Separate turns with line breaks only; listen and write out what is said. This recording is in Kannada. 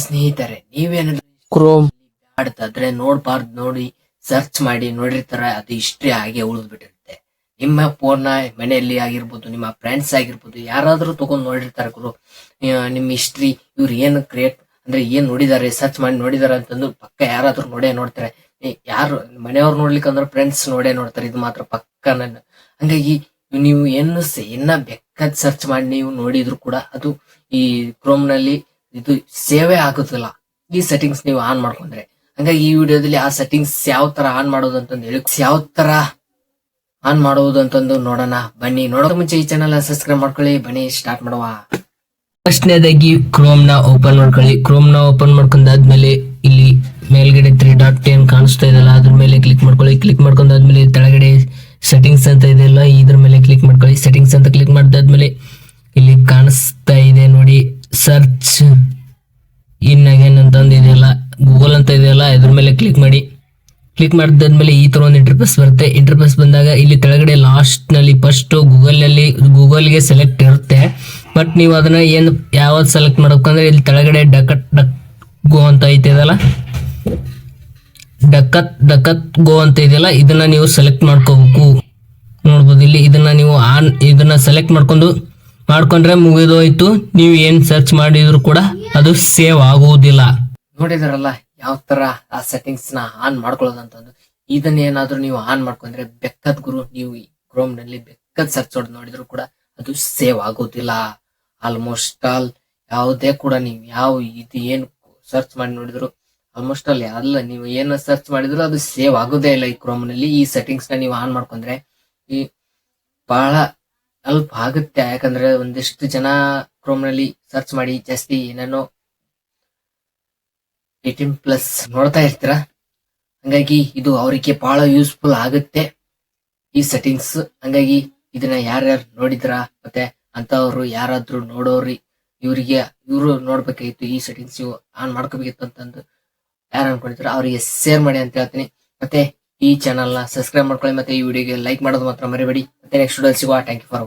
ಸ್ನೇಹಿತರೆ, ನೀವೇನಾದ್ರೂ ಕ್ರೋಮ್ ಆಡ್ತಾದ್ರೆ ನೋಡ್ಬಾರ್ದು, ನೋಡಿ ಸರ್ಚ್ ಮಾಡಿ ನೋಡಿರ್ತಾರೆ, ಅದು ಹಿಸ್ಟ್ರಿ ಆಗಿ ಉಳಿದ್ ಬಿಟ್ಟಿರುತ್ತೆ. ನಿಮ್ಮ ಫೋನ್ ಮನೆಯಲ್ಲಿ ಆಗಿರ್ಬೋದು, ನಿಮ್ಮ ಫ್ರೆಂಡ್ಸ್ ಆಗಿರ್ಬೋದು, ಯಾರಾದ್ರೂ ತಗೊಂಡ್ ನೋಡಿರ್ತಾರೆ ಗುರು ನಿಮ್ ಹಿಸ್ಟ್ರಿ. ಇವ್ರು ಏನ್ ಕ್ರಿಯೇಟ್ ಅಂದ್ರೆ ಏನ್ ನೋಡಿದಾರೆ, ಸರ್ಚ್ ಮಾಡಿ ನೋಡಿದಾರೆ ಅಂತಂದು ಪಕ್ಕ ಯಾರಾದ್ರೂ ನೋಡೇ ನೋಡ್ತಾರೆ. ಯಾರು ಮನೆಯವ್ರು ನೋಡ್ಲಿಕ್ಕಂದ್ರೆ ಫ್ರೆಂಡ್ಸ್ ನೋಡೇ ನೋಡ್ತಾರೆ, ಇದು ಮಾತ್ರ ಪಕ್ಕ. ಹಂಗಾಗಿ ನೀವು ಇನ್ನ ಬೇಕಾದ್ ಸರ್ಚ್ ಮಾಡಿ ನೀವು ನೋಡಿದ್ರು ಕೂಡ ಅದು ಈ ಕ್ರೋಮ್ ನಲ್ಲಿ ಇದು ಸೇವೆ ಆಗುದಿಲ್ಲ, ಈ ಸೆಟ್ಟಿಂಗ್ಸ್ ನೀವು ಆನ್ ಮಾಡ್ಕೊಂಡ್ರೆ. ಹಂಗಾಗಿ ಈ ವಿಡಿಯೋದಲ್ಲಿ ಆ ಸೆಟ್ಟಿಂಗ್ಸ್ ಯಾವ ತರ ಆನ್ ಮಾಡೋದು ಅಂತಂದು ಹೇಳಿ, ಯಾವ ತರ ಆನ್ ಮಾಡುವುದು ಅಂತಂದು ನೋಡೋಣ ಬನ್ನಿ. ನೋಡೋಕೆ ಮುಂಚೆ ಈ ಚಾನಲ್ ಸಬ್ಸ್ಕ್ರೈಬ್ ಮಾಡ್ಕೊಳ್ಳಿ. ಬನ್ನಿ ಸ್ಟಾರ್ಟ್ ಮಾಡುವ. ಫಸ್ಟ್ನೇದಾಗಿ ಕ್ರೋಮ್ ನ ಓಪನ್ ಮಾಡ್ಕೊಳ್ಳಿ. ಕ್ರೋಮ್ ನ ಓಪನ್ ಮಾಡ್ಕೊಂಡಾದ್ಮೇಲೆ ಇಲ್ಲಿ ಮೇಲ್ಗಡೆ 3 ಡಾಟ್ ಏನ್ ಕಾಣಿಸ್ತಾ ಇದೆಯಲ್ಲ ಅದ್ರ ಮೇಲೆ ಕ್ಲಿಕ್ ಮಾಡ್ಕೊಳ್ಳಿ. ಕ್ಲಿಕ್ ಮಾಡ್ಕೊಂಡಾದ್ಮೇಲೆ ತೆಳಗಡೆ ಸೆಟ್ಟಿಂಗ್ಸ್ ಅಂತ ಇದೆಯಲ್ಲ ಇದ್ರ ಮೇಲೆ ಕ್ಲಿಕ್ ಮಾಡ್ಕೊಳ್ಳಿ. ಸೆಟ್ಟಿಂಗ್ಸ್ ಅಂತ ಕ್ಲಿಕ್ ಮಾಡಿದಾದ್ಮೇಲೆ ಇಲ್ಲಿ ಕಾಣಿಸ್ತಾ ಇದೆ ನೋಡಿ, ಸರ್ಚ್ ಇನ್ ಅಗೇನ್ ಅಂತಂದು ಇದೆಯಲ್ಲ, ಗೂಗಲ್ ಅಂತ ಇದೆಯಲ್ಲ ಇದ್ರ ಮೇಲೆ ಕ್ಲಿಕ್ ಮಾಡಿ. ಕ್ಲಿಕ್ ಮಾಡಿದಾದ್ಮೇಲೆ ಈ ತರ ಒಂದು ಇಂಟರ್ಫೇಸ್ ಬರುತ್ತೆ. ಇಂಟರ್ಫೇಸ್ ಬಂದಾಗ ಇಲ್ಲಿ ಕೆಳಗಡೆ ಲಾಸ್ಟ್ ನಲ್ಲಿ ಫಸ್ಟ್ ಗೂಗಲ್ಗೆ ಸೆಲೆಕ್ಟ್ ಇರುತ್ತೆ. ಬಟ್ ನೀವು ಅದನ್ನ ಏನ್ ಯಾವ್ದು ಸೆಲೆಕ್ಟ್ ಮಾಡ್ಬೇಕಂದ್ರೆ ಇಲ್ಲಿ ಕೆಳಗಡೆ ಡಕತ್ ಗೋ ಅಂತ ಐತಿದಲ್ಲ, ಡಕತ್ ಗೋ ಅಂತ ಇದೆಯಲ್ಲ, ಇದನ್ನ ನೀವು ಸೆಲೆಕ್ಟ್ ಮಾಡ್ಕೋಬೇಕು. ನೋಡ್ಬೋದು ಇಲ್ಲಿ ಇದನ್ನ ಸೆಲೆಕ್ಟ್ ಮಾಡ್ಕೊಂಡ್ರೆ ಮುಗಿದೋಯ್ತು. ನೀವು ಏನ್ ಸರ್ಚ್ ಮಾಡಿದ್ರು ಕೂಡ ಅದು ಸೇವ್ ಆಗುವುದಿಲ್ಲ. ನೋಡಿದಾರಲ್ಲ ಯಾವ ತರ ಆ ಸೆಟ್ಟಿಂಗ್ಸ್ ನ ಆನ್ ಮಾಡ್ಕೊಳ್ಳೋದಂತಂದು. ಇದನ್ನೇನಾದ್ರೂ ನೀವು ಆನ್ ಮಾಡ್ಕೊಂಡ್ರೆ ಬೆಕ್ಕದ್ ಗುರು, ನೀವು ಕ್ರೋಮ್ ನಲ್ಲಿ ಬೆಕ್ಕದ್ ಸರ್ಚ್ ಹೊಡೆದು ನೋಡಿದ್ರು ಕೂಡ ಅದು ಸೇವ್ ಆಗೋದಿಲ್ಲ. ಆಲ್ಮೋಸ್ಟ್ ಆಲ್ ಯಾವುದೇ ಕೂಡ ನೀವು ಇದು ಏನು ಸರ್ಚ್ ಮಾಡಿ ನೋಡಿದ್ರು ಆಲ್ಮೋಸ್ಟ್ ಆಲ್ ಎಲ್ಲ ನೀವು ಏನು ಸರ್ಚ್ ಮಾಡಿದ್ರು ಅದು ಸೇವ್ ಆಗೋದೇ ಇಲ್ಲ ಈ ಕ್ರೋಮ್ ನಲ್ಲಿ. ಈ ಸೆಟ್ಟಿಂಗ್ಸ್ ನ ನೀವು ಆನ್ ಮಾಡ್ಕೊಂಡ್ರೆ ಈ ಬಹಳ ಹೆಲ್ಪ್ ಆಗುತ್ತೆ. ಯಾಕಂದ್ರೆ ಒಂದಿಷ್ಟು ಜನ ಕ್ರೋಮ್ ನಲ್ಲಿ ಸರ್ಚ್ ಮಾಡಿ ಜಾಸ್ತಿ ಏನೇನೋ 18+ ನೋಡ್ತಾ ಇರ್ತೀರ. ಹಂಗಾಗಿ ಇದು ಅವರಿಗೆ ಬಹಳ ಯೂಸ್ಫುಲ್ ಆಗುತ್ತೆ ಈ ಸೆಟ್ಟಿಂಗ್ಸ್. ಹಂಗಾಗಿ ಇದನ್ನ ಯಾರ್ಯಾರು ನೋಡಿದ್ರ ಮತ್ತೆ ಅಂತವ್ರು ಯಾರಾದ್ರೂ ನೋಡೋರಿ ಇವ್ರು ನೋಡ್ಬೇಕಾಗಿತ್ತು, ಈ ಸೆಟ್ಟಿಂಗ್ಸ್ ನೀವು ಆನ್ ಮಾಡ್ಕೋಬೇಕಿತ್ತು ಅಂತಂದು ಯಾರು ಅನ್ಕೊಂಡಿದ್ರು ಅವರಿಗೆ ಶೇರ್ ಮಾಡಿ ಅಂತ ಹೇಳ್ತೀನಿ. ಮತ್ತೆ ಈ ಚಾನಲ್ ನ ಸಬ್ಸ್ಕ್ರೈಬ್ ಮಾಡ್ಕೊಳ್ಳಿ, ಮತ್ತೆ ಈ ವಿಡಿಯೋಗೆ ಲೈಕ್ ಮಾಡೋದು ಮಾತ್ರ ಮರಿಬೇಡಿ. ಮತ್ತೆ ನೆಕ್ಸ್ಟ್ ವಿಡಿಯೋ ಸಿಗುವ. Thank you for